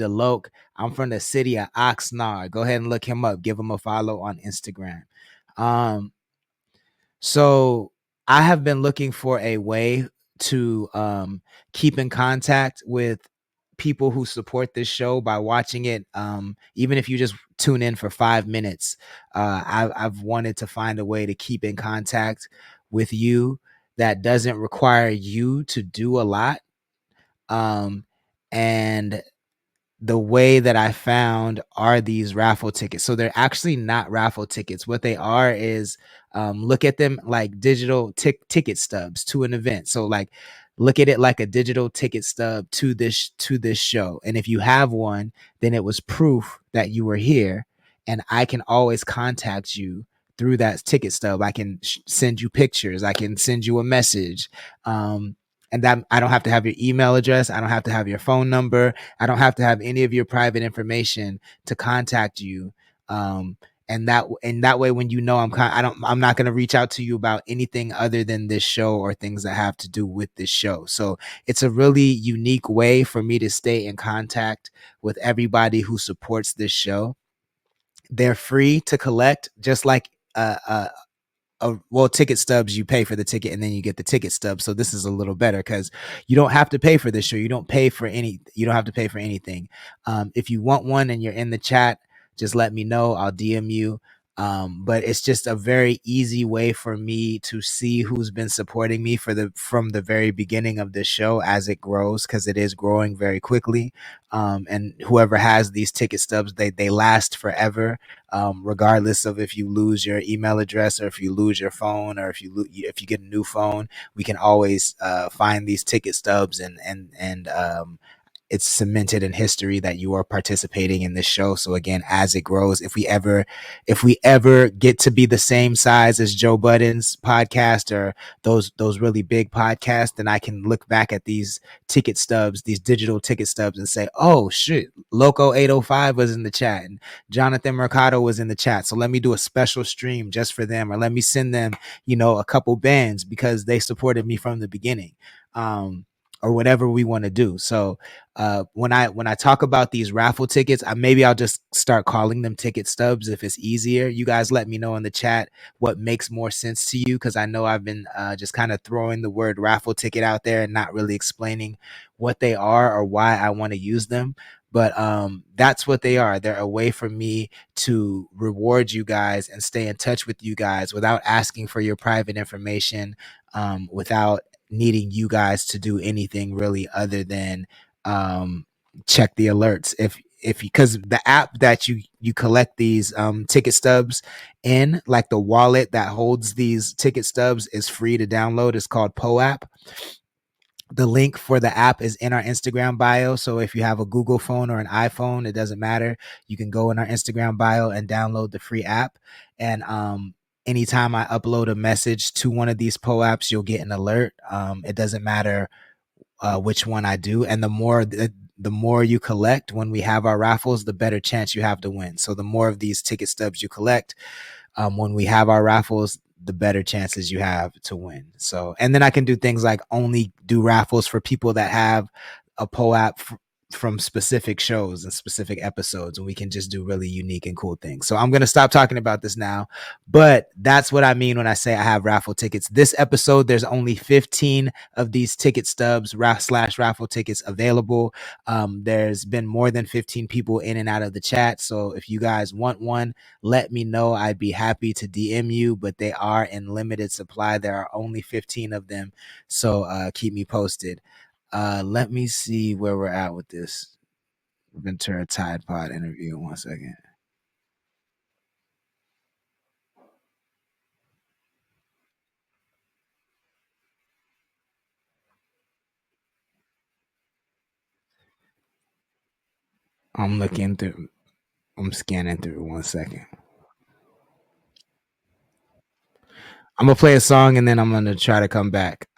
Deloke. I'm from the city of Oxnard. Go ahead and look him up. Give him a follow on Instagram. Um, so I have been looking for a way to keep in contact with people who support this show by watching it. Even if you just tune in for 5 minutes, I've wanted to find a way to keep in contact with you that doesn't require you to do a lot. And the way that I found are these raffle tickets. So they're actually not raffle tickets. What they are is look at them like digital ticket stubs to an event. So like look at it like a digital ticket stub to this show. And if you have one, then it was proof that you were here, and I can always contact you through that ticket stub. I can send you pictures. I can send you a message. And that I don't have to have your email address. I don't have to have your phone number. I don't have to have any of your private information to contact you. And that way, when you know I'm not going to reach out to you about anything other than this show or things that have to do with this show. So it's a really unique way for me to stay in contact with everybody who supports this show. They're free to collect, just like well, ticket stubs, you pay for the ticket and then you get the ticket stub. So this is a little better because you don't have to pay for this show. You don't have to pay for anything. If you want one and you're in the chat, just let me know. I'll DM you. But it's just a very easy way for me to see who's been supporting me from the very beginning of this show as it grows, because it is growing very quickly. And whoever has these ticket stubs, they last forever, regardless of if you lose your email address or if you lose your phone or if you get a new phone. We can always find these ticket stubs, and it's cemented in history that you are participating in this show. So again, as it grows, if we ever get to be the same size as Joe Budden's podcast or those really big podcasts, then I can look back at these ticket stubs, these digital ticket stubs, and say, oh shit, Loco 805 was in the chat and Jonathan Mercado was in the chat. So let me do a special stream just for them, or let me send them, a couple bands because they supported me from the beginning. Or whatever we want to do. So when I talk about these raffle tickets, maybe I'll just start calling them ticket stubs if it's easier. You guys let me know in the chat what makes more sense to you, because I know I've been just kind of throwing the word raffle ticket out there and not really explaining what they are or why I want to use them. But that's what they are. They're a way for me to reward you guys and stay in touch with you guys without asking for your private information, without needing you guys to do anything really other than check the alerts. If because the app that you collect these ticket stubs in, like the wallet that holds these ticket stubs, is free to download. It's called POAP. The link for the app is in our Instagram bio. So if you have a Google phone or an iPhone, it doesn't matter. You can go in our Instagram bio and download the free app. And anytime I upload a message to one of these POAPs, you'll get an alert. It doesn't matter which one I do. And the more you collect when we have our raffles, the better chance you have to win. So the more of these ticket stubs you collect, when we have our raffles, the better chances you have to win. So, and then I can do things like only do raffles for people that have a POAP from specific shows and specific episodes, and we can just do really unique and cool things. So I'm going to stop talking about this now, but that's what I mean when I say I have raffle tickets. This episode, there's only 15 of these ticket stubs / raffle tickets available. There's been more than 15 people in and out of the chat. So if you guys want one, let me know. I'd be happy to DM you, but they are in limited supply. There are only 15 of them. So keep me posted. Let me see where we're at with this Ventura Tide Pod interview. 1 second. I'm looking through. I'm scanning through. 1 second. I'm gonna play a song and then I'm gonna try to come back.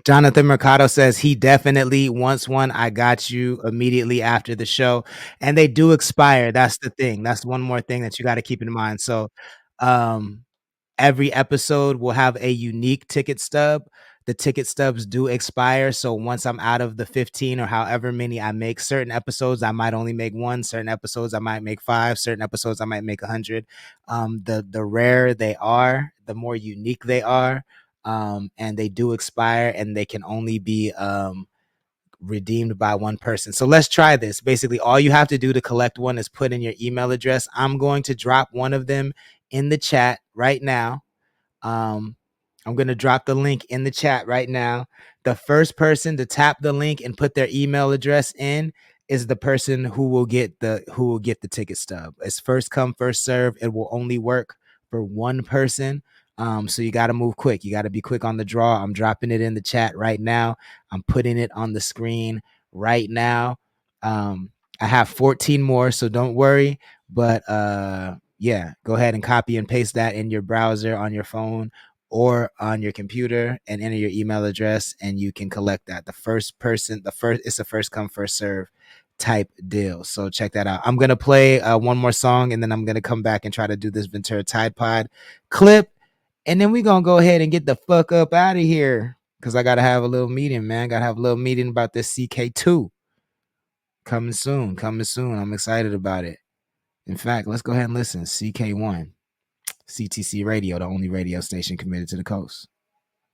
Jonathan Mercado says he definitely wants one. I got you immediately after the show, and they do expire. That's the thing. That's one more thing that you got to keep in mind. So, every episode will have a unique ticket stub. the ticket stubs do expire. So once I'm out of the 15 or however many I make, certain episodes I might only make one, certain episodes I might make 5, certain episodes I might make 100. The rarer they are, the more unique they are, and they do expire, and they can only be redeemed by one person. So let's try this. Basically, all you have to do to collect one is put in your email address. I'm going to drop one of them in the chat right now. I'm going to drop the link in the chat right now. The first person to tap the link and put their email address in is the person who will get the ticket stub. It's first come, first serve. It will only work for one person. So you got to move quick. You got to be quick on the draw. I'm dropping it in the chat right now. I'm putting it on the screen right now. I have 14 more, so don't worry. But yeah, go ahead and copy and paste that in your browser on your phone or on your computer and enter your email address, and you can collect that. It's a first come, first serve type deal. So check that out. I'm going to play one more song, and then I'm going to come back and try to do this Ventura Tide Pod clip. And then we're going to go ahead and get the fuck up out of here, because I got to have a little meeting, man. Got to have a little meeting about this CK2. Coming soon. I'm excited about it. In fact, let's go ahead and listen. CK1. CTC Radio, the only radio station committed to the coast.